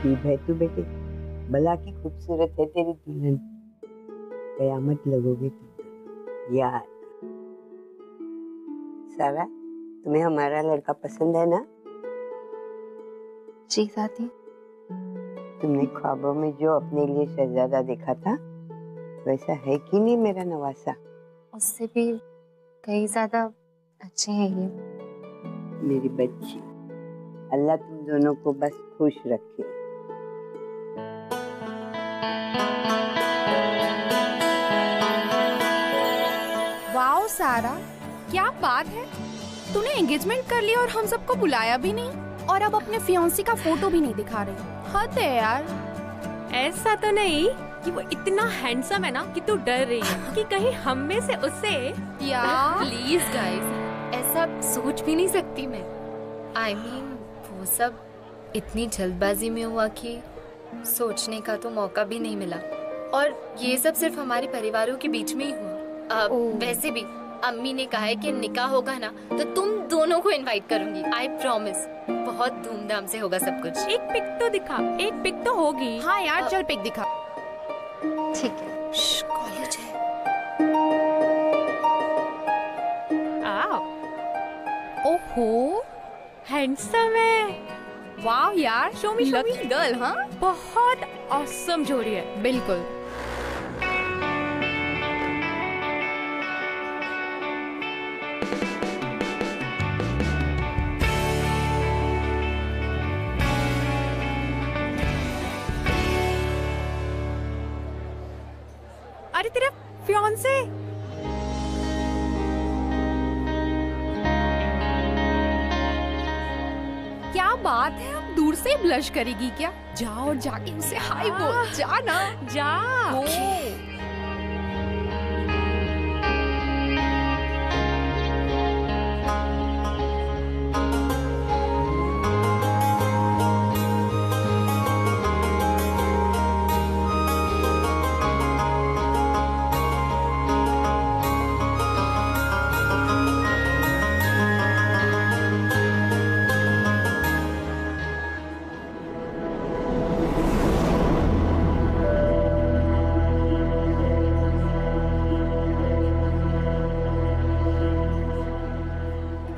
नसीब है तू बेटे, भला की खूबसूरत है तेरी दुल्हन, कयामत लगोगे तुम यार। सारा, तुम्हें हमारा लड़का पसंद है ना? जी दादी। तुमने ख्वाबों में जो अपने लिए शहजादा देखा था वैसा है कि नहीं मेरा नवासा? उससे भी कई ज्यादा अच्छे हैं ये। मेरी बच्ची, अल्लाह तुम दोनों को बस खुश रखे। वाओ सारा, क्या बात है, तूने एंगेजमेंट कर लिया और हम सबको बुलाया भी नहीं, और अब अपने फियांसी का फोटो भी नहीं दिखा रही। हद है यार। ऐसा तो नहीं कि वो इतना हैंडसम है ना कि तू डर रही है कि कहीं हम में से उससे यार प्लीज गाइस, ऐसा सोच भी नहीं सकती मैं। I mean, वो सब इतनी जल्दबाजी में हुआ कि सोचने का तो मौका भी नहीं मिला, और ये सब सिर्फ हमारे परिवारों के बीच में ही हुआ। वैसे भी अम्मी ने कहा है कि निकाह होगा ना तो तुम दोनों को इनवाइट करूंगी। आई प्रॉमिस, बहुत धूमधाम से होगा सब कुछ। एक पिक तो दिखा, एक पिक तो होगी। हाँ यार चल पिक दिखा। ठीक है, कॉलेज है। ओहो हैंडसम है। वाह यार, शो मी गर्ल। हाँ बहुत ऑसम जोड़ी है। बिल्कुल। अरे तेरा फियांसे। क्या बात है, अब दूर से ब्लश करेगी क्या? जाओ और जाके उसे हाय बोल। जा ना, जा।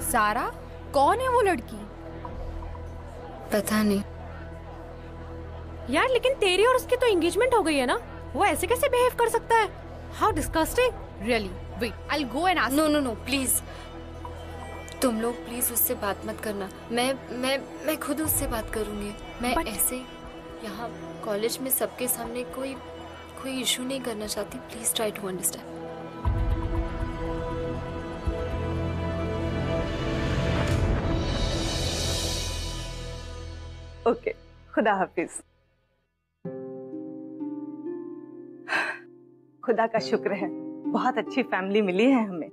सारा, कौन है वो लड़की? पता नहीं यार, लेकिन तेरी और उसकी तो एंगेजमेंट हो गई है ना, वो ऐसे कैसे बिहेव कर सकता है? How disgusting. Really, wait, I will go and ask. No no no please, तुम लोग प्लीज उससे बात मत करना। मैं खुद उससे बात करूंगी। मैं ऐसे यहाँ कॉलेज में सबके सामने कोई इशू नहीं करना चाहती। Please try to understand. Okay, खुदा हाफिज। खुदा का शुक्र है, बहुत अच्छी फैमिली मिली है हमें।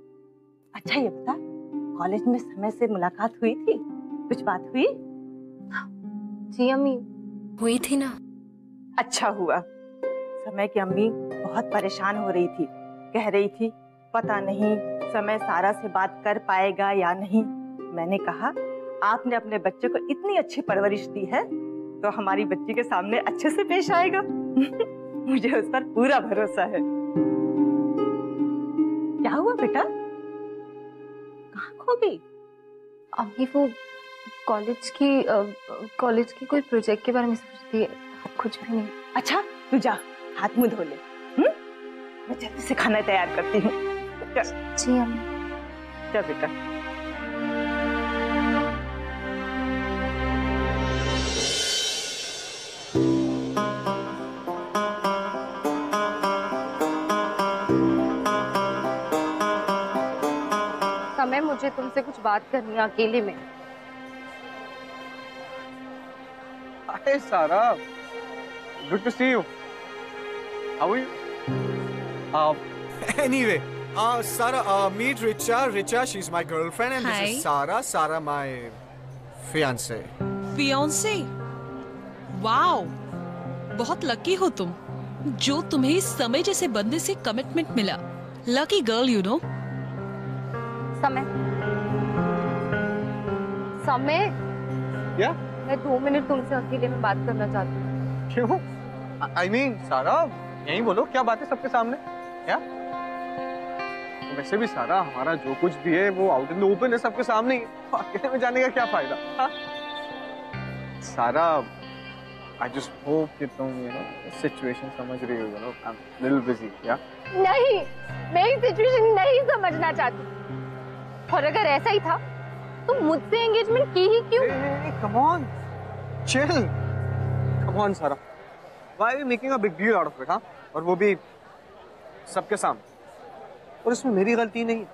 अच्छा ये बता, कॉलेज में समय से मुलाकात हुई थी? कुछ बात हुई? जी अम्मी, हुई थी ना। अच्छा हुआ। समय की अम्मी बहुत परेशान हो रही थी, कह रही थी पता नहीं समय सारा से बात कर पाएगा या नहीं। मैंने कहा आपने अपने बच्चे को इतनी अच्छी परवरिश दी है तो हमारी बच्ची के सामने अच्छे से पेश आएगा। मुझे उस पर पूरा भरोसा है। क्या हुआ बेटा, कहाँ खो गई? अम्मी वो कॉलेज की कोई प्रोजेक्ट के बारे में सोचती है, कुछ भी नहीं। अच्छा तू जा, हाथ मुंह धो ले। मैं जल्दी से खाना तैयार करती हूँ। जी अम्मी। चल बेटा। समय, मुझे तुमसे कुछ बात करनी है अकेले में। Hi Sarah, good to see you. How are you? Anyway, Sarah, meet Richa. Richa, she's my girlfriend, and Hi. this is Sarah. Sarah, my fiancee. Fiancee? Wow, बहुत लकी हो तुम जो तुम्हें इस समय जैसे बंदे से कमिटमेंट मिला। Lucky girl you know. समय क्या? मैं 2 मिनट तुमसे अकेले में बात करना चाहती हूँ। क्यों? I mean, सारा यही बोलो, क्या बात है सबके सामने? क्या? वैसे भी सारा हमारा जो कुछ भी है वो आउट इन द ओपन है, सबके सामने ही। अकेले में जाने का क्या फायदा? हाँ? सारा I just hope कि तुम सिचुएशन समझ रही हो, I'm a little busy, yeah? नहीं, मैं ये सिचुएशन नहीं समझना चाहती। और अगर ऐसा ही था तो मुझसे एंगेजमेंट की ही क्यों? Come on, chill. Come on, सारा. Why are you making a big deal out of it, हाँ? और वो भी सबके सामने। और इसमें मेरी गलती नहीं है।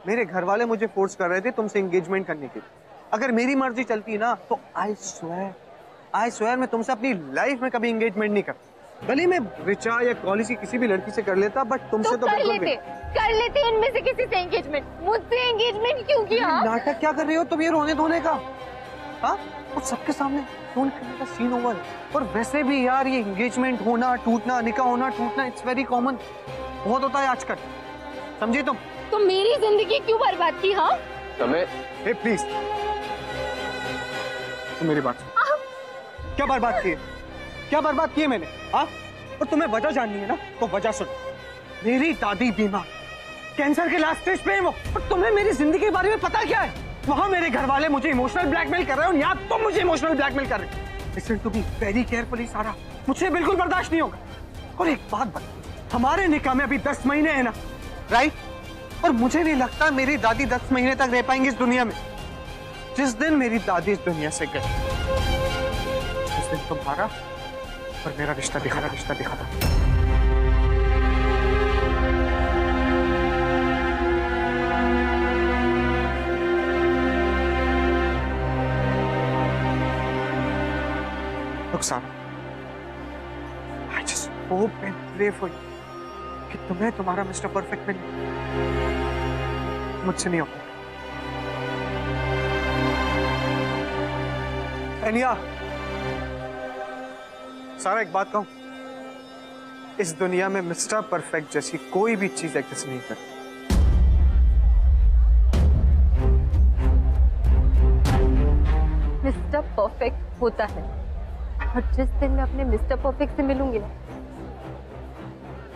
मेरे घर वाले मुझे फोर्स कर रहे थे तुमसे एंगेजमेंट करने के लिए। अगर मेरी मर्जी चलती ना तो I swear मैं तुमसे अपनी लाइफ में कभी एंगेजमेंट नहीं करता। भले मैं रिचा या कॉलेज की किसी भी लड़की से कर लेता, बट तुमसे तो कर लेते इनमें से किसी से एंगेजमेंट। मुझसे एंगेजमेंट क्यों किया? नाटक क्या कर रही हो तुम ये रोने धोने का? हाँ, और सबके सामने फोन करने का सीन ओवर है। और वैसे भी यार ये एंगेजमेंट होना टूटना, निकाह होना टूटना, इट्स वेरी कॉमन, बहुत होता है आजकल, समझी तुम? तो मेरी जिंदगी क्यों बर्बाद की? हाँ, समय, हे प्लीज, तुम मेरी बात सुनो। क्या बर्बाद किए? क्या बर्बाद किए मैंने? हाँ, और तुम्हें वजह जाननी है ना तो वजह सुनो। मेरी दादी बीमार, कैंसर के लास्ट स्टेज पे है वो, और तुम्हें मेरी जिंदगी के बारे में पता क्या है? वहाँ मेरे घर वाले मुझे इमोशनल ब्लैकमेल कर रहे हो, यहाँ तुम मुझे इमोशनल ब्लैकमेल कर रहे हो। Listen to me very carefully Sarah, मुझे बिल्कुल बर्दाश्त नहीं होगा। और एक बात बता, हमारे निकाह में अभी 10 महीने है ना, राइट? और मुझे नहीं लगता मेरी दादी 10 महीने तक रह पाएंगी इस दुनिया में। जिस दिन मेरी दादी इस दुनिया से गई, उस दिन तुम्हारा और मेरा रिश्ता दिखा था। नुकसान, I just hope and pray for you कि तुम्हें तुम्हारा मिस्टर परफेक्ट मिले, मुझसे नहीं होगा। एनिया, सारा एक बात कहूं, इस दुनिया में मिस्टर परफेक्ट जैसी कोई भी चीज एग्जिस्ट नहीं करती। मिस्टर परफेक्ट होता है, और जिस दिन मैं अपने मिस्टर परफेक्ट से मिलूंगी ना,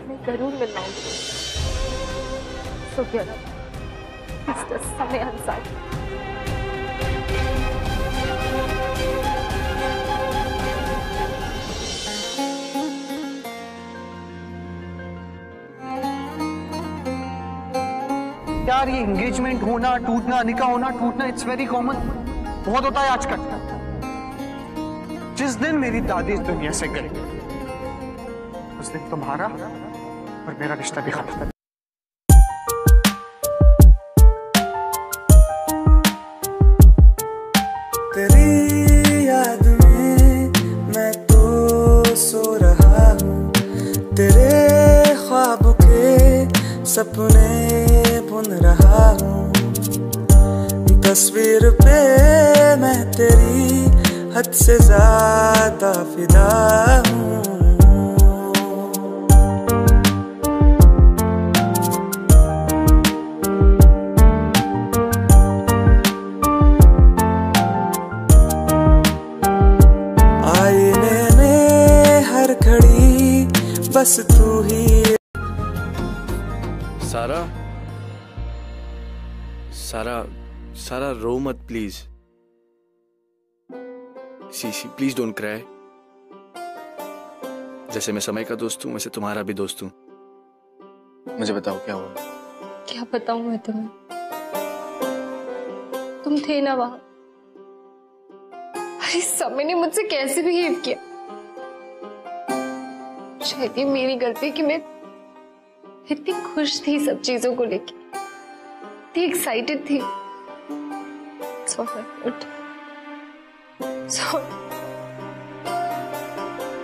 मैं जरूर मिलवाऊंगी। मिस्टर समय अंसारी। यार ये एंगेजमेंट होना टूटना, निकाह होना टूटना, इट्स वेरी कॉमन, बहुत होता है आजकल। जिस दिन मेरी दादी इस दुनिया से गई, उस दिन तुम्हारा और मेरा रिश्ता भी खत्म था। तेरी याद में मैं तो सो रहा हूँ, तेरे ख्वाब के सपने बुन रहा हूँ। तस्वीर पे मैं तेरी हद से ज्यादा फिदा हूँ। आईने में हर घड़ी बस तू ही। सारा सारा सारा रो मत please. See please don't cry. जैसे मैं समय का दोस्त हूँ वैसे तुम्हारा भी दोस्त हूँ। मुझे बताओ क्या हुआ? क्या बताऊं मैं तुम्हें? तुम थे ना वहां। अरे समय ने मुझसे कैसे बिहेव किया। शायद ये मेरी गलती कि मैं इतनी खुश थी सब चीजों को लेके, इतनी एक्साइटेड थी।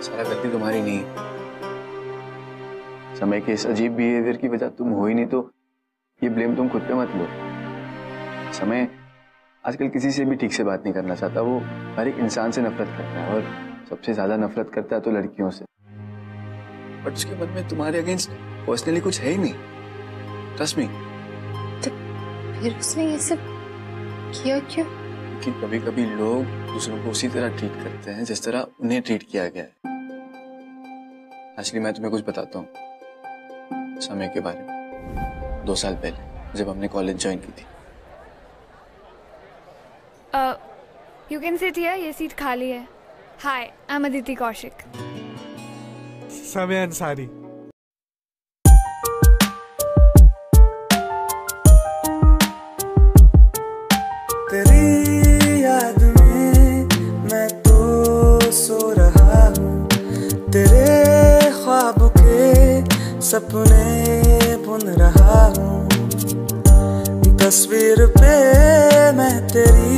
सारा गलती तुम्हारी नहीं है। समय के इस अजीब बिहेवियर की वजह तुम हो ही नहीं, तो ये ब्लेम तुम खुद पे मत लो। समय आजकल किसी से भी ठीक से बात नहीं करना चाहता। वो हर एक इंसान से नफरत करता है और सबसे ज्यादा नफरत करता है तो लड़कियों से। बट उसके मन में तुम्हारे अगेंस्ट पर्सनली कुछ है ही नहीं, ट्रस्ट मी। तो फिर उसने ये सब किया क्यों? कि कभी कभी लोग दूसरों को उसी तरह ट्रीट करते हैं जिस तरह उन्हें ट्रीट किया गया है। एक्चुअली मैं तुम्हें कुछ बताता हूँ समय के बारे में। 2 साल पहले जब हमने कॉलेज ज्वाइन की थी। You can sit here, ये सीट खाली है। Hi, I'm Aditi Kaushik. समय अंसारी। तेरी याद में मैं तो सो रहा हूँ, तेरे ख्वाब के सपने बुन रहा हूँ। तस्वीर पे मैं तेरी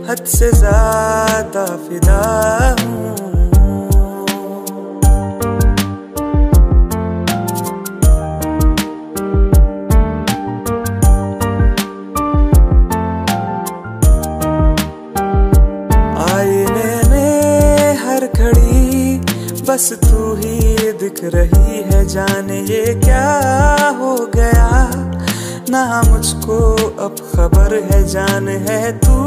हद से ज्यादा फिदा हूँ। आईने में हर घड़ी बस तू ही दिख रही है, जाने ये क्या हो गया ना मुझको अब खबर है। जान है तू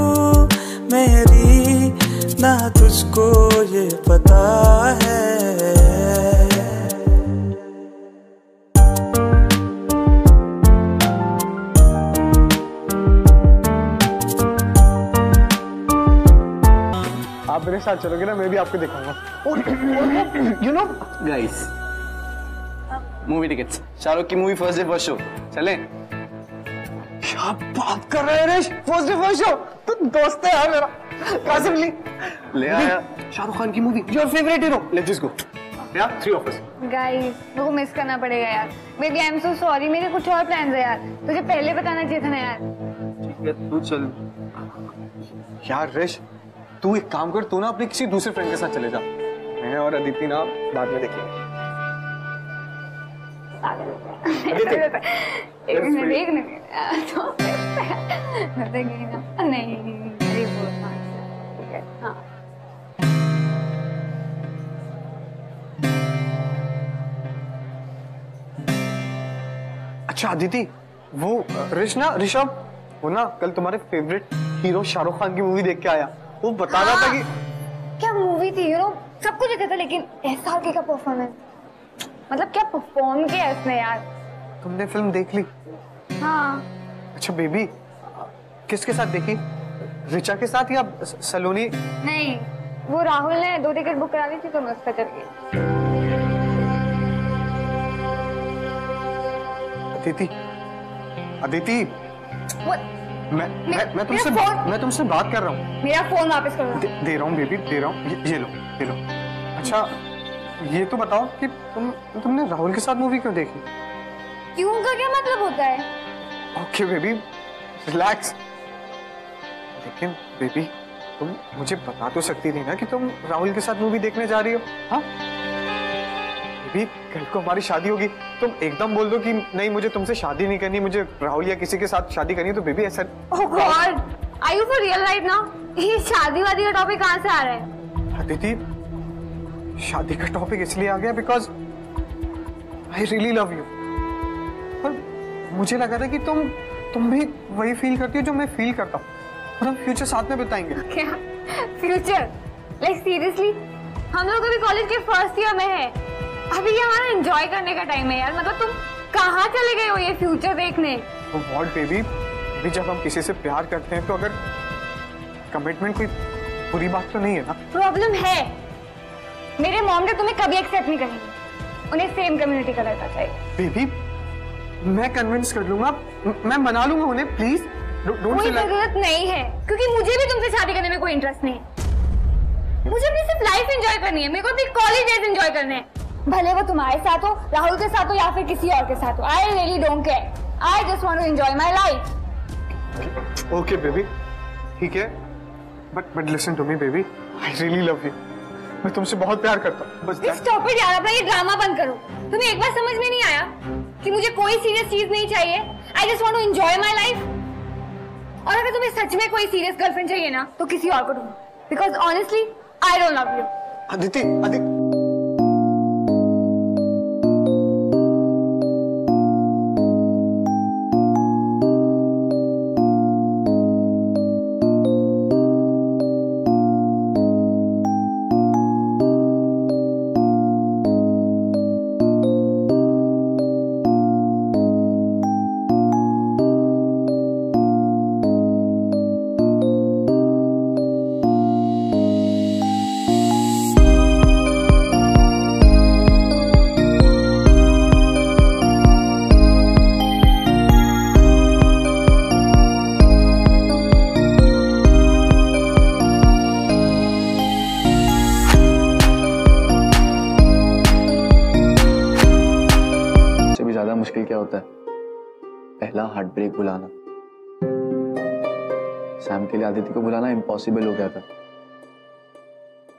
मेरी ना तुझको ये पता है। आप मेरे साथ चलोगे ना, मैं भी आपको दिखाऊंगा। You know guys, movie tickets, Shahrukh की movie first day first show, चलें? क्या बात कर रहे हैं Rish? First day first show? तो दोस्त है यार मेरा। कासिम ले आया शाहरुख खान की movie, your favourite hero. Let's just go. या 3 of us। गाइस, मेरे को मिस करना पड़ेगा यार। Baby I am so sorry, मेरे कुछ और प्लान्स है यार। तुझे पहले बताना चाहिए था ना यार। ठीक है तू चल। यार ऋष, तू एक काम कर, तू ना अपने किसी दूसरे फ्रेंड के साथ चले जा। मैं और अदिति ना बाद में देखेंगे। अच्छा अदिति, वो ऋष ना, ऋषभ, वो ना कल तुम्हारे फेवरेट हीरो शाहरुख खान की मूवी देख के आया। वो बता रहा था कि क्या मूवी थी, यू नो सब कुछ देखा था, लेकिन SRK का परफॉर्मेंस, मतलब क्या परफॉर्म किया इसने यार। तुमने फिल्म देख ली? हाँ। अच्छा बेबी, किसके साथ देखी? रिचा के साथ या सलोनी? नहीं, वो राहुल ने 2 टिकट बुक करा दी थी तो मैं उसका चल गई। अदिति, अदिति, मैं तुमसे बात कर रहा हूँ। मेरा फोन वापस करो। दे रहा हूँ बेबी, दे रहा हूँ। ये लो। अच्छा ये तो बताओ कि तुमने राहुल के साथ मूवी क्यों देखी? क्यों का क्या मतलब होता है? Okay baby, relax. लेकिन बेबी, तुम मुझे बता तो सकती थी ना कि तुम राहुल के साथ मूवी देखने जा रही हो? हाँ बेबी, कल को हमारी शादी होगी, तुम एकदम बोल दो कि नहीं मुझे तुमसे शादी नहीं करनी, मुझे राहुल या किसी के साथ शादी करनी है, तो बेबी ऐसा। Oh God, are you for real right now? ये शादी वादी का टॉपिक कहाँ से आ रहा है? अदिति, शादी का टॉपिक इसलिए आ गया because I really love you. और मुझे लगा था कि तुम भी वही फील करती हो जो मैं फील करता हूँ, और हम फ्यूचर साथ में बिताएंगे। क्या फ्यूचर? Like seriously? हम लोग अभी कॉलेज के फर्स्ट ईयर में है, अभी ये हमारा एंजॉय करने का टाइम है यार। मतलब तुम कहाँ चले गए हो ये फ्यूचर देखने? व्हाट बेबी, अभी जब हम किसी से प्यार करते हैं तो अगर कमिटमेंट कोई बुरी बात तो नहीं है ना? प्रॉब्लम है, मेरे मॉम ने तुम्हें कभी एक्सेप्ट नहीं करेंगे, उन्हें सेम कम्युनिटी का लड़का चाहिए। बेबी, मैं कन्विंस कर लूंगा, मैं मना लूंगा उन्हें, प्लीज डोंट। कोई जरूरत नहीं है, क्योंकि मुझे भी तुमसे शादी करने में कोई इंटरेस्ट नहीं है। मुझे अपनी सिर्फ लाइफ एंजॉय करनी है, मेरे को अपनी कॉलेज डेज एंजॉय करने हैं, भले वो तुम्हारे साथ हो, राहुल के साथ हो या फिर किसी और के साथ हो। I really don't care, I just want to enjoy my life. Okay baby, ठीक है, but listen to me baby, I really love you. मैं तुमसे बहुत प्यार करता हूँ। बस स्टॉप इट यार, अपना ये ड्रामा बंद करो। तुम्हें एक बार समझ में नहीं आया कि मुझे कोई सीरियस चीज नहीं चाहिए? I just want to enjoy my life. और अगर तुम्हें सच में कोई सीरियस गर्लफ्रेंड चाहिए ना तो किसी और को ढूंढो, because honestly I don't love you. Aditi, Aditi मुश्किल क्या होता है, पहला हार्ट ब्रेक बुलाना। सैम के लिए आदित्य को बुलाना इम्पॉसिबल हो गया था।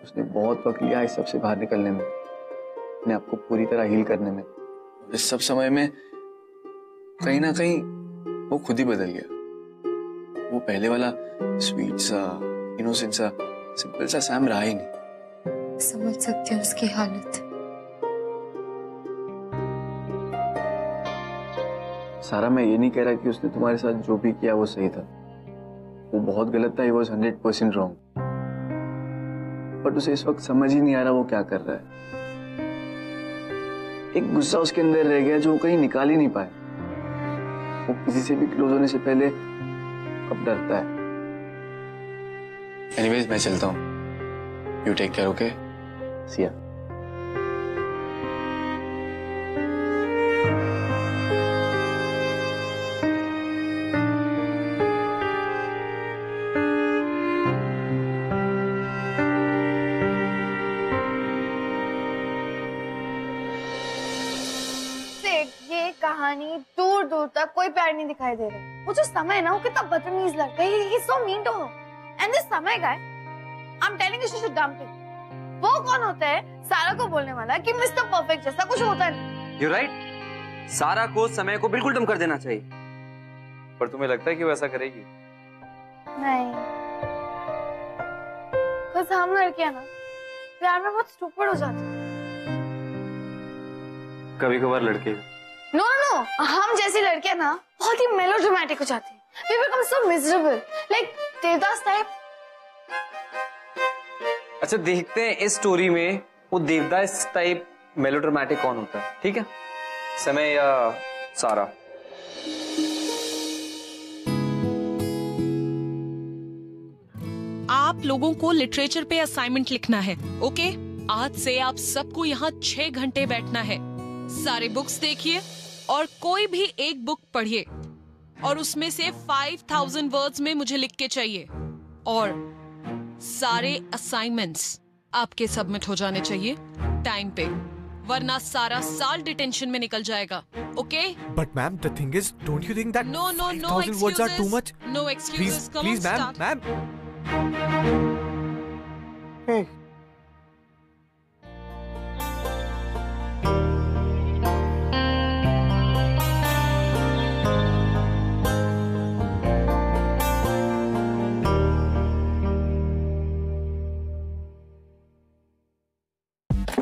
उसने बहुत वक्त लिया इस सब से बाहर निकलने में, अपने आप को पूरी तरह हील करने में। इस सब समय में कहीं ना कहीं वो खुद ही बदल गया। वो पहले वाला स्वीट सा, इनोसेंट सा, सिंपल सा सैम रहा ही नहीं। समझ सकती हूँ उसकी हालत। सारा, मैं ये नहीं कह रहा कि उसने तुम्हारे साथ जो भी किया वो सही था। वो बहुत गलत था, he was 100% wrong। बट उसे इस वक्त समझ ही नहीं आ रहा वो क्या कर रहा है। एक गुस्सा उसके अंदर रह गया जो वो कहीं निकाल ही नहीं पाए। वो किसी से भी क्लोज होने से पहले कब डरता है। एनीवेज, मैं चलता हूँ। You take care, okay? See ya. कहानी दूर दूर तक कोई प्यार नहीं दिखाई दे रहा। वो जो समय है ना, वो कितना बदतमीज लड़का है। He's so mean to her. And this समय guy, I'm telling you she should dump him. वो कौन होता है सारा को बोलने वाला कि मिस्टर परफेक्ट जैसा कुछ होता नहीं। You're right. सारा को समय को बिल्कुल डम कर देना चाहिए। पर तुम्हें लगता है कि वो ऐसा करेगी? नहीं, बस हम लड़कियां ना प्यार में बहुत स्टूपिड हो जाते हैं। कभी कभार लड़के नो नो, हम जैसी लड़कियां ना बहुत ही मेलोड्रामेटिक हो जाती हैं। We become so miserable, like Devdas type. अच्छा, देखते हैं इस स्टोरी में वो देवदास टाइप मेलोड्रामेटिक कौन होता है, ठीक है? समय या सारा? आप लोगों को लिटरेचर पे असाइनमेंट लिखना है, ओके? आज से आप सबको यहाँ 6 घंटे बैठना है। सारे बुक्स देखिए और कोई भी एक बुक पढ़िए और उसमें से 5000 वर्ड्स में मुझे लिख के चाहिए। और सारे असाइनमेंट्स आपके सबमिट हो जाने चाहिए टाइम पे, वरना सारा साल डिटेंशन में निकल जाएगा, okay? But ma'am, the thing is, don't you think that No 5,000 words are too much? No excuses. Come on, Please, ma'am, start. ma'am. Hey.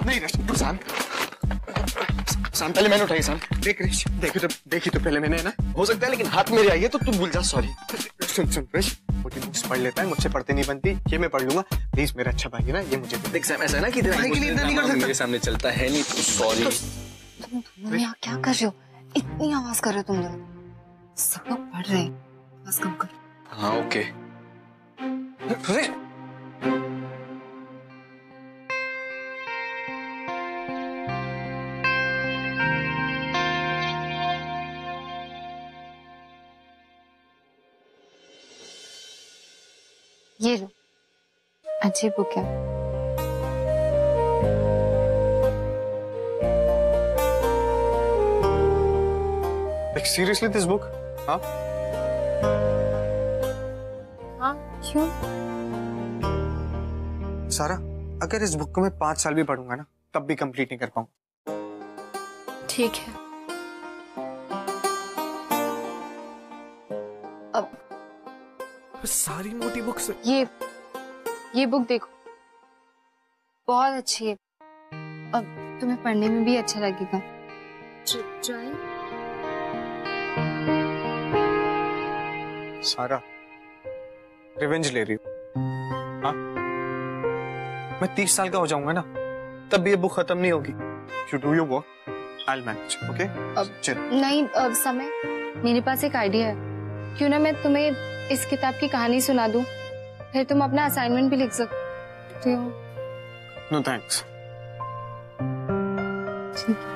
नहीं शाम, शाम पहले मैंने उठाई। शाम देखी तो पहले मैंने, है ना? हो सकता है लेकिन हाथ मेरे आई है तो तू भूल जा। सॉरी। सुन रिश, वो बुक्स पढ़ लेता है, मुझसे पढ़ते नहीं बनती। ये मैं पढ़ लूंगा, प्लीज। मेरा अच्छा भाई है ना, ये मुझे देख। सैम, ऐसा है ना कि नहीं कर सकता, मेरे सामने चलता है नहीं। सॉरी। तुम यहाँ क्या कर रहे हो? इतनी आवाज कर रहे हो तुम लोग। सब लोग पढ़ रहे हैं, बस कम करो। हाँ, ओके। ये लो, अच्छी बुक है। Seriously this book? हाँ हाँ, क्यों? सारा, अगर इस बुक को मैं 5 साल भी पढ़ूंगा ना, तब भी कंप्लीट नहीं कर पाऊंगा। ठीक है। अब सारी मोटी बुक्स। ये बुक देखो, बहुत अच्छी है। अब तुम्हें पढ़ने में भी अच्छा लगेगा। ट्राई। सारा रिवेंज ले रही हूँ? हाँ, मैं 30 साल का हो जाऊंगा ना, तब भी ये बुक खत्म नहीं होगी। You do your work, I'll manage, okay? चल। नहीं समय, मेरे पास एक आइडिया है। क्यों ना मैं तुम्हें इस किताब की कहानी सुना दूं, फिर तुम अपना असाइनमेंट भी लिख सकते हो। No thanks. ठीक है।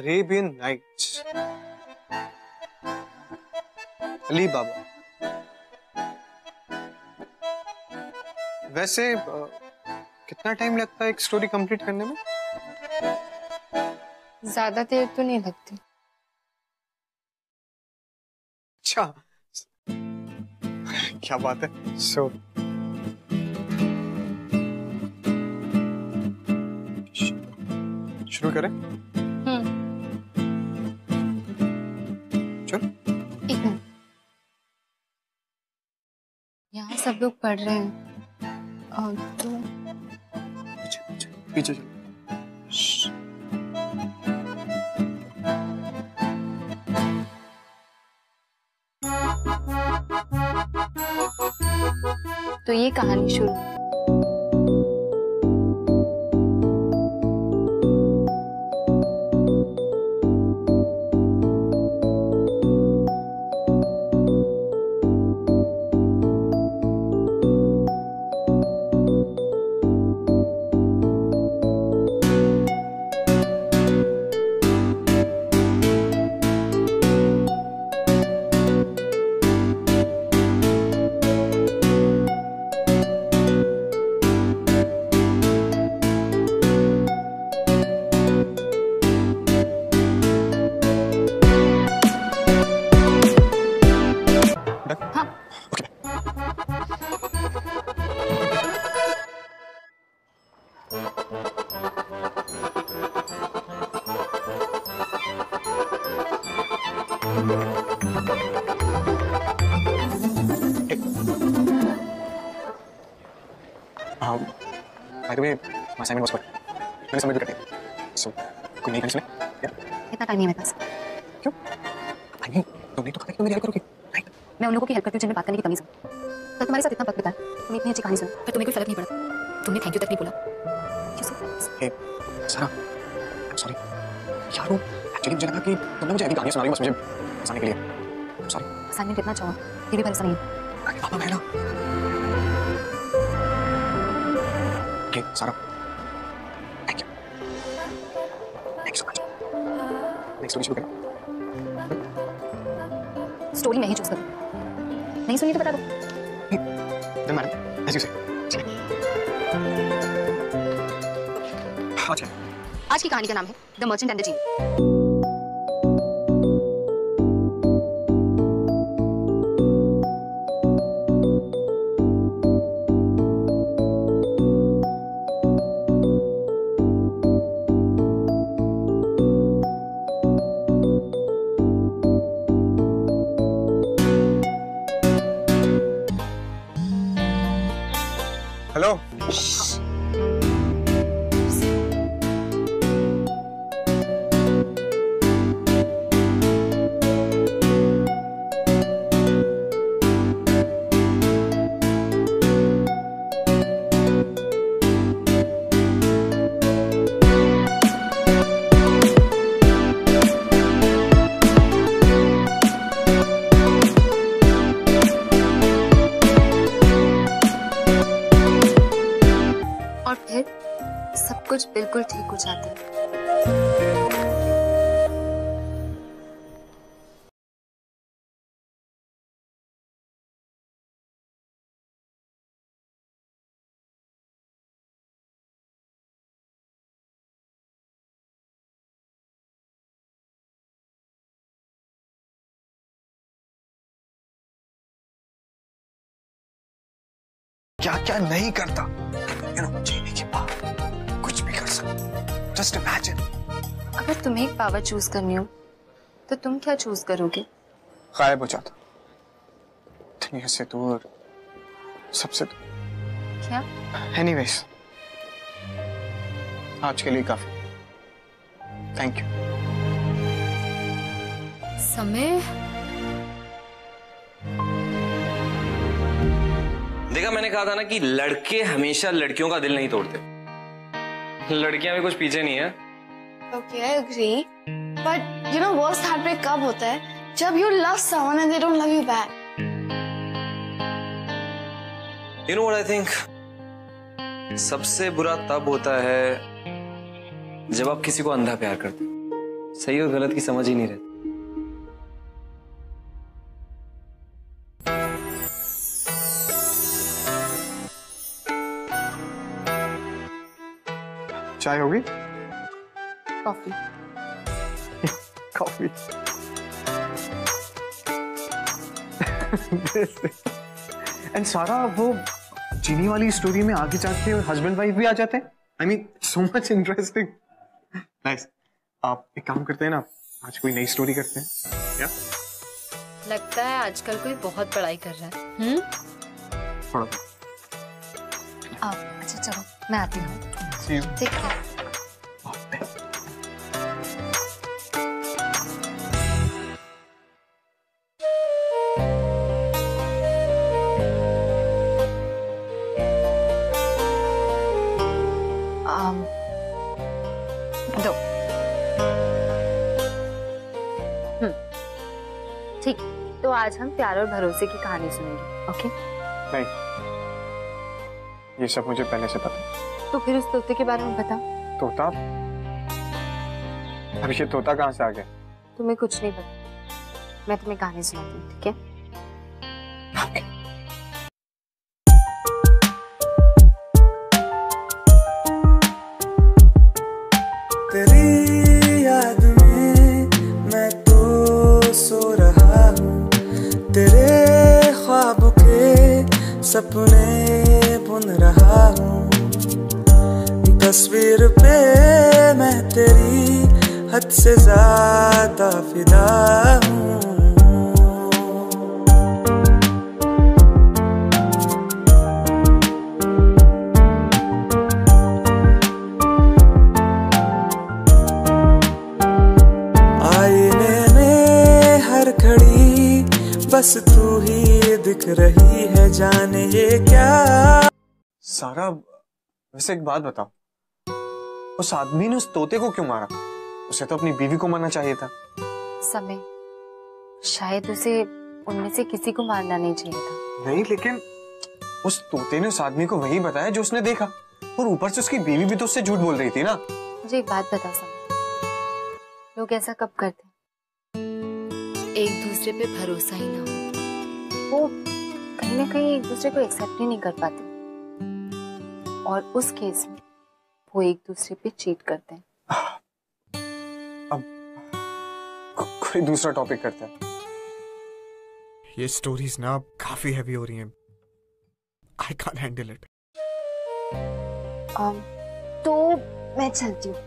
Arabian Nights, अली बाबा। वैसे कितना टाइम लगता है एक स्टोरी कंप्लीट करने में? ज्यादा देर तो नहीं लगती। अच्छा, क्या बात है। सो शुरू करें? यहाँ सब लोग पढ़ रहे हैं और तो पीछे चलो। तो ये कहानी शुरू। By the way, my assignment was for मैंने सबमिट भी कर दिया। So, कोई नई कहानी सुने? इतना टाइम नहीं है मेरे पास। क्यों? I mean, तुमने तो कहा था कि तुम मेरी हेल्प करोगे, राइट? मैं उन लोगों की हेल्प करती हूँ जिनमें बात करने की तमीज है। तो तुम्हारे साथ इतना वक्त बिताया, तुमने इतनी अच्छी कहानी सुनी, पर तुम्हें कोई फर्क नहीं पड़ा। तुमने थैंक यू तक नहीं बोला। Hey, सारा, I'm sorry. यार वो एक्चुअली मुझे लगा कि तुम ना मुझे ऐसी कहानियाँ सुना रही हो बस मुझे हंसाने के लिए। I'm sorry. असाइनमेंट इतना अच्छा हुआ, ये भी भरोसा नहीं है। अरे पापा मैं ना। Okay, सारा. Thank you. Thank you so much. Next story शुरू करें? स्टोरी मैं ही चूज करूँ। नहीं सुनी तो बता दो। Then madam, as you say. चलिए। अच्छा। आज की कहानी का नाम है the merchant and the genie. Hello. फिर सब कुछ बिल्कुल ठीक हो जाता है। क्या क्या नहीं करता, जीने की पावर, कुछ भी कर सकता। Just imagine. अगर तुम्हें एक पावर चूज करनी हो तो तुम क्या चूज करोगे? गायब हो जाता, दुनिया से दूर, सबसे दूर। क्या? एनीवेज, आज के लिए काफी। Thank you. समय देखा, मैंने कहा था ना कि लड़के हमेशा लड़कियों का दिल नहीं तोड़ते। लड़कियां भी कुछ पीछे नहीं है। Okay, I agree. But you know worst heartbreak कब होता है? जब you love someone and they don't love you back. You know what I think? सबसे बुरा तब होता है जब आप किसी को अंधा प्यार करते हो। सही और गलत की समझ ही नहीं रहती। चाय होगी? Coffee. कॉफी। एंड सारा वो चीनी वाली स्टोरी में आगे जाके हस्बैंड वाइफ भी आ जाते हैं। I mean so much interesting. Nice. आप एक काम करते हैं ना, आज कोई नई स्टोरी करते हैं क्या? लगता है आजकल कोई बहुत पढ़ाई कर रहा है। थोड़ा। अच्छा चलो, मैं आती हूँ। See you. ठीक है। दो। ठीक, तो आज हम प्यार और भरोसे की कहानी सुनेंगे, ओके? नहीं, ये सब मुझे पहले से पता है। तो फिर उस तोते के बारे में बता। तोता? अभी ये तोता कहाँ से आ गया? तुम्हें कुछ नहीं पता, मैं तुम्हें कहानी सुनाती हूँ, ठीक है? तेरी याद में मैं तो सो रहा हूँ, तेरे ख्वाब के सपने बुन रहा हूँ, तस्वीर पे मैं तेरी हद से ज्यादा फिदा हूँ। आईने में हर घड़ी बस तू ही दिख रही है, जाने ये क्या। सारा, वैसे एक बात बताओ, उस आदमी ने उस तोते को क्यों मारा? उसे तो अपनी बीवी को मारना चाहिए था। समय, शायद उसे उनमें से किसी को मारना नहीं चाहिए था। नहीं, लेकिन उस तोते ने उस आदमी को वही बताया जो उसने देखा, और ऊपर से उसकी बीवी भी तो उससे झूठ बोल रही थी ना। मुझे एक बात बता समय, लोग ऐसा कब करते हैं? एक दूसरे पे भरोसा ही ना हो, वो कहीं ना कहीं एक दूसरे को एक्सेप्ट ही नहीं कर पाते, और उस केस में वो एक दूसरे पे चीट करते हैं। अब कोई दूसरा टॉपिक करते हैं। ये स्टोरीज ना काफी हैवी हो रही हैं। I can't handle it. तो मैं चलती हूँ,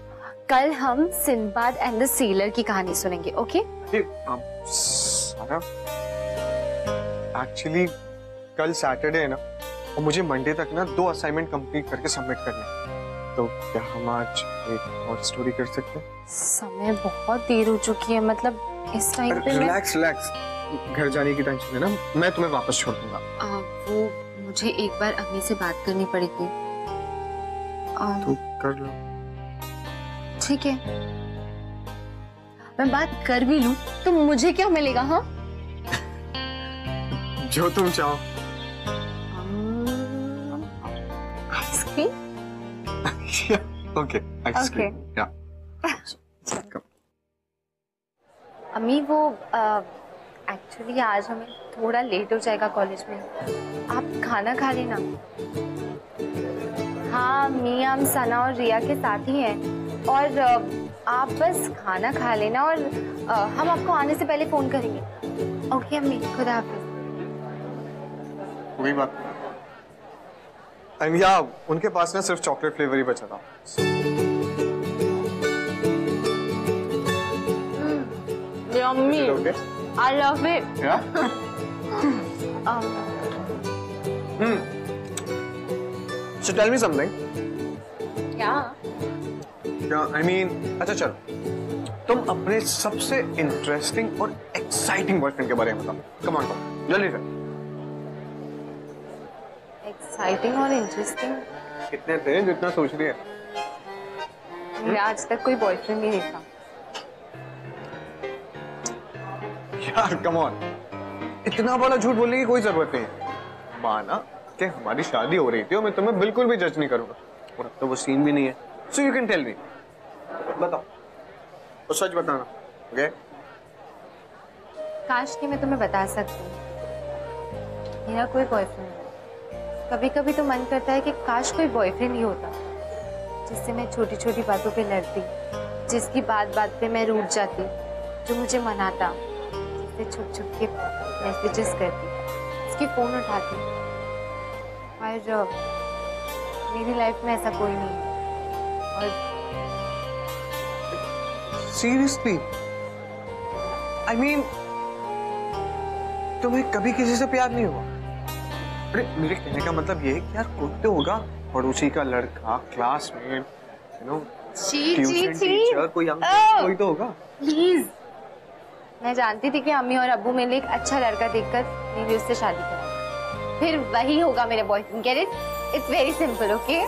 कल हम सिंदबाद एंड द सीलर की कहानी सुनेंगे, ओके? सारा, एक्चुअली कल सैटरडे है ना, और मुझे मंडे तक ना 2 असाइनमेंट कंप्लीट करके सबमिट करने हैं। तो क्या हम आज एक और स्टोरी कर सकते हैं? समय बहुत देर हो चुकी है, मतलब इस टाइम पे रिलैक्स रिलैक्स, घर जाने की टेंशन है ना, मैं तुम्हें वापस छोड़ दूंगा। वो मुझे एक बार अम्मी से बात करनी पड़ेगी। तू कर लो। ठीक है, मैं बात कर भी लूं तो मुझे क्या मिलेगा? हाँ, जो तुम चाहो। आइसक्रीम? Okay, ice cream. Yeah. अम्मी वो एक्चुअली आज हमें थोड़ा लेट हो जाएगा कॉलेज में, आप खाना खा लेना। हाँ मियाँ, हम सना और रिया के साथ ही हैं, और आप बस खाना खा लेना और हम आपको आने से पहले फोन करेंगे। ओके अम्मी, खुदा हाफिज। वही बात। या उनके पास ना सिर्फ चॉकलेट फ्लेवर ही बचा था। Yummy, I love it. Yeah. So tell me something. Yeah. I mean, अच्छा चलो, तुम अपने सबसे इंटरेस्टिंग और एक्साइटिंग बॉयफ्रेंड के बारे में बताओ। कम ऑन, जल्दी से। एक्साइटिंग और इंटरेस्टिंग कितने थे जितना सोच रही है? मैंने आज तक कोई बॉयफ्रेंड नहीं देखा। यार कम ऑन, इतना बड़ा झूठ बोलने की कोई जरूरत नहीं है। माना कि हमारी शादी हो रही थी और मैं तुम्हें बिल्कुल भी जज नहीं करूंगा, और अब तो वो सीन भी नहीं है। So you can tell me, बताओ तो सच बताना। ओके? काश कि मैं तुम्हें बता सकती, मेरा कोई बॉयफ्रेंड नहीं। कभी कभी तो मन करता है कि काश कोई बॉयफ्रेंड ही होता, जिससे मैं छोटी छोटी बातों पे लड़ती, जिसकी बात बात पे मैं रूठ जाती, जो मुझे मनाता, जिससे छुप छुप के मैसेजेस करती, इसकी फोन उठाती। और मेरी लाइफ में ऐसा कोई नहीं है। और सीरियसली, आई मीन तुम्हें कभी किसी से प्यार नहीं हुआ? अरे मेरे कहने का मतलब ये है कि यार कोई तो होगा, पड़ोसी का लड़का, classmate, you know, tuition teacher, कोई अंकल, कोई तो होगा। प्लीज, मैं जानती थी कि अम्मी और अब्बू मेरे लिए एक अच्छा लड़का देखकर मेरी उससे शादी करेंगे, फिर वही होगा मेरा boyfriend. Get it? It's very simple. Okay,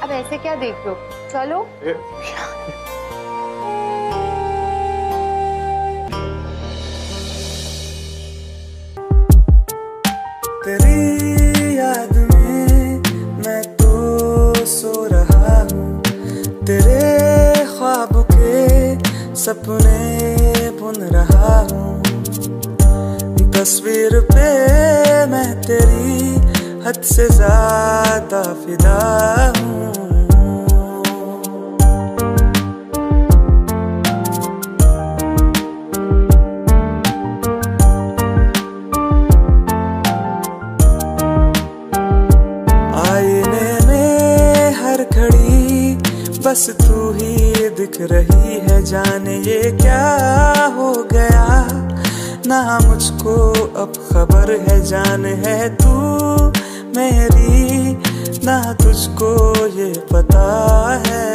अब ऐसे क्या देख लो, चलो। तेरी याद में मैं तो सो रहा हूँ, तेरे ख्वाब के सपने बुन रहा हूँ, तस्वीर पे मैं तेरी हद से ज्यादा फिदा हूँ। आईने में हर खड़ी बस तू ही दिख रही है, जाने ये क्या हो गया, ना मुझको अब खबर है, जान है तू मेरी, ना तुझको ये पता है।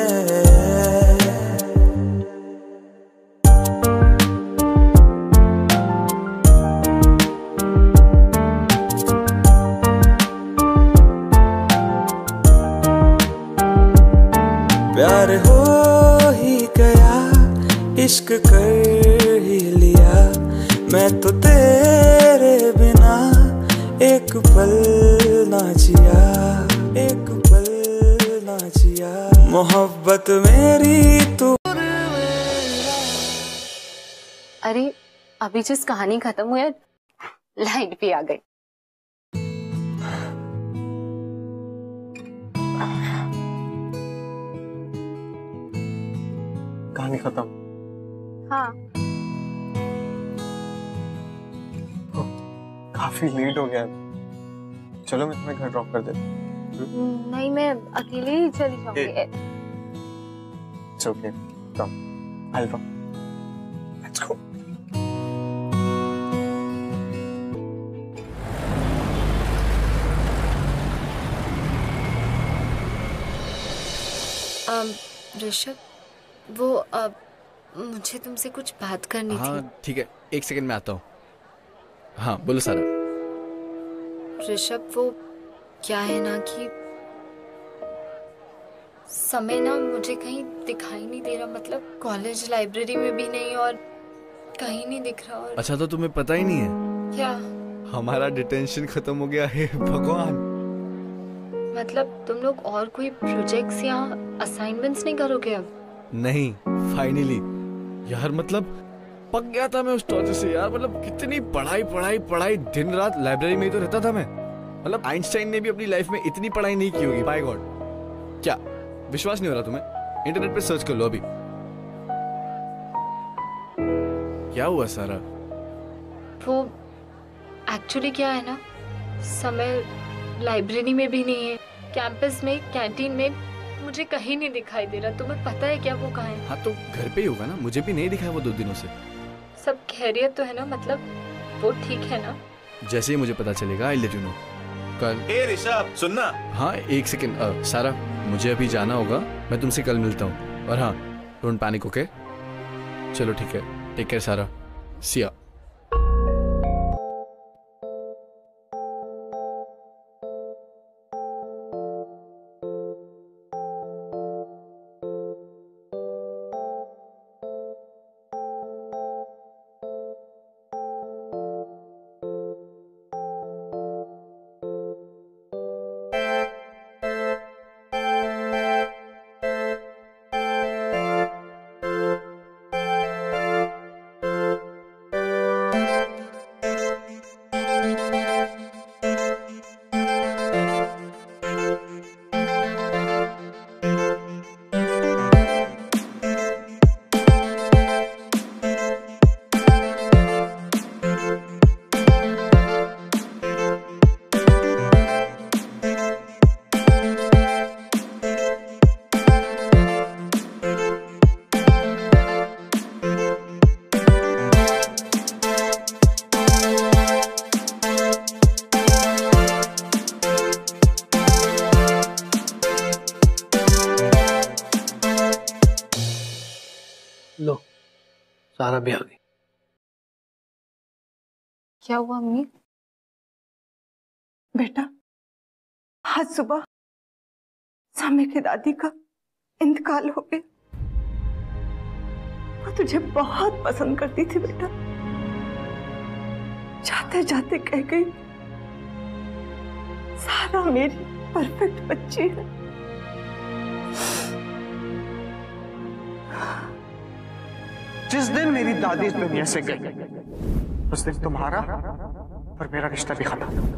प्यार हो ही गया, इश्क कर ही लिया, मैं तो तेरे बिना एक पल ना जिया, एक पल ना जिया, मोहब्बत मेरी तू। अरे अभी जिस कहानी खत्म हुई है, लाइट भी आ गई। कहानी खत्म? हाँ। काफी लेट हो गया, चलो मैं तुम्हें घर ड्रॉप कर देता हूँ। नहीं, मैं अकेले ही चली जाऊंगी। It's okay, come, I'll come. Let's go. Rishabh, वो मुझे तुमसे कुछ बात करनी थी। हाँ ठीक है, एक सेकंड में आता हूँ। हाँ बोलो सारा। ऋषभ, वो क्या है ना कि समय ना मुझे कहीं दिखाई नहीं दे रहा, मतलब कॉलेज लाइब्रेरी में भी नहीं और कहीं नहीं दिख रहा। और अच्छा तो तुम्हें पता ही नहीं है? क्या? हमारा डिटेंशन खत्म हो गया है भगवान। मतलब तुम लोग और कोई प्रोजेक्ट्स या असाइनमेंट्स नहीं करोगे अब? नहीं, फाइनली यार, मतलब पक गया था मैं उस टॉर्चर से यार। मतलब कितनी पढ़ाई पढ़ाई पढ़ाई, दिन रात लाइब्रेरी में ही तो रहता था मैं। मतलब आइंस्टाइन ने भी अपनी लाइफ में इतनी पढ़ाई नहीं की होगी, बाय गॉड। क्या विश्वास नहीं हो रहा तुम्हें? इंटरनेट पे सर्च कर लो अभी। क्या हुआ सारा? वो एक्चुअली क्या है ना, समय लाइब्रेरी में भी नहीं है, कैंपस में, कैंटीन में, मुझे कहीं नहीं दिखाई दे रहा। तुम्हें पता है क्या वो कहाँ है? हाँ तो घर पे ही होगा ना, मुझे भी नहीं दिखा वो 2 दिनों से। सब खैरियत तो है ना? मतलब वो ठीक है ना? जैसे ही मुझे पता चलेगा आई लेट यू नो। कल ए ऋषभ सुनना। हाँ 1 सेकंड सारा, मुझे अभी जाना होगा, मैं तुमसे कल मिलता हूँ। और हाँ, डोंट पैनिक, ओके? चलो ठीक है, टेक केयर सारा, सी या। लो, सारा भी आ गई। क्या हुआ अम्मी? बेटा, आज सुबह समय की दादी का इंतकाल हो गया। वो तुझे बहुत पसंद करती थी बेटा। जाते जाते कह गई, सारा मेरी परफेक्ट बच्ची है। जिस दिन मेरी दादी इस दुनिया से गई, उस दिन तुम्हारा और मेरा रिश्ता भी खत्म।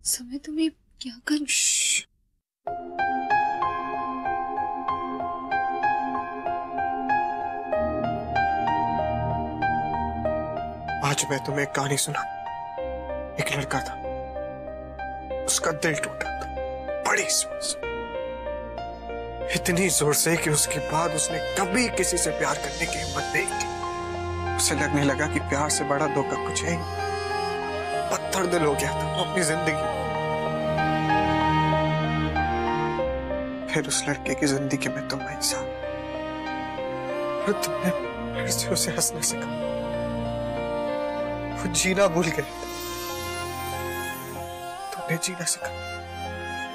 समय तुम्हें क्या कर? आज मैं तुम्हें एक कहानी सुना। एक लड़का था, उसका दिल टूटा था बड़ी जोर से, इतनी जोर से कि उसके बाद उसने कभी किसी से प्यार करने की हिम्मत नहीं की। उसे लगने लगा कि प्यार से बड़ा धोखा कुछ है ही। पत्थर दिल हो गया था वो अपनी जिंदगी। फिर उस लड़के की जिंदगी में तुम आई साहब, और तुमने फिर से उसे हंसना सिखाया। वो जीना भूल गए, तुमने जीना सिखाया।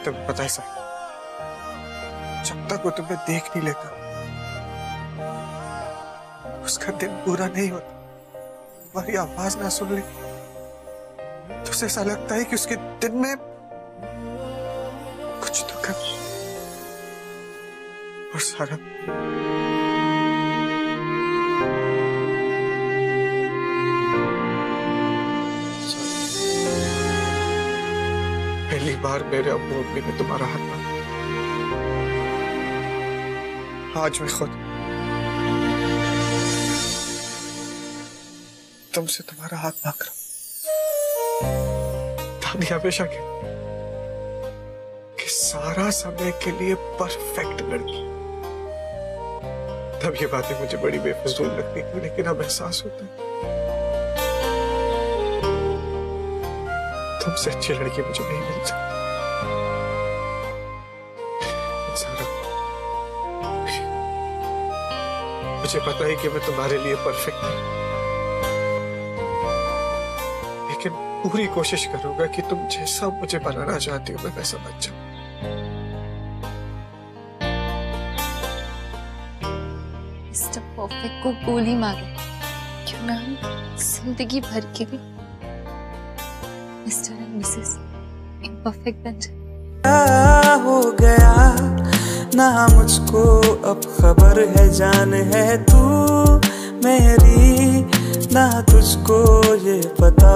तुम्हें पता है साहब, जब तक वो तुम्हें देख नहीं लेता उसका दिन पूरा नहीं होता। तुम्हारी आवाज ना सुन ले तो उसे ऐसा लगता है कि उसके दिन में कुछ तो कमी। और सारा पहली बार मेरे अब्बू अम्मी ने तुम्हारा हाथ मांगा। आज मैं खुद तुमसे तुम्हारा हाथ मांग रहा हूं। दादी हमेशा कहती कि सारा समय के लिए परफेक्ट लड़की। तब ये बातें मुझे बड़ी बेफिजूल लगती थी, लेकिन अब एहसास होता है तुमसे अच्छी लड़की मुझे नहीं मिल सकती। मुझे पता है कि मैं तुम्हारे लिए परफेक्ट नहीं, लेकिन पूरी कोशिश करूंगा कि तुम जैसा मुझे बनाना चाहती हो मैं वैसा बन जाऊं। मिस्टर परफेक्ट को गोली मारे, क्यों ना हम जिंदगी भर के लिए मिस्टर एंड मिसेस इम्परफेक्ट बन जाए। क्या हो गया ना मुझको अब खबर है, जान है तू मेरी ना तुझको ये पता।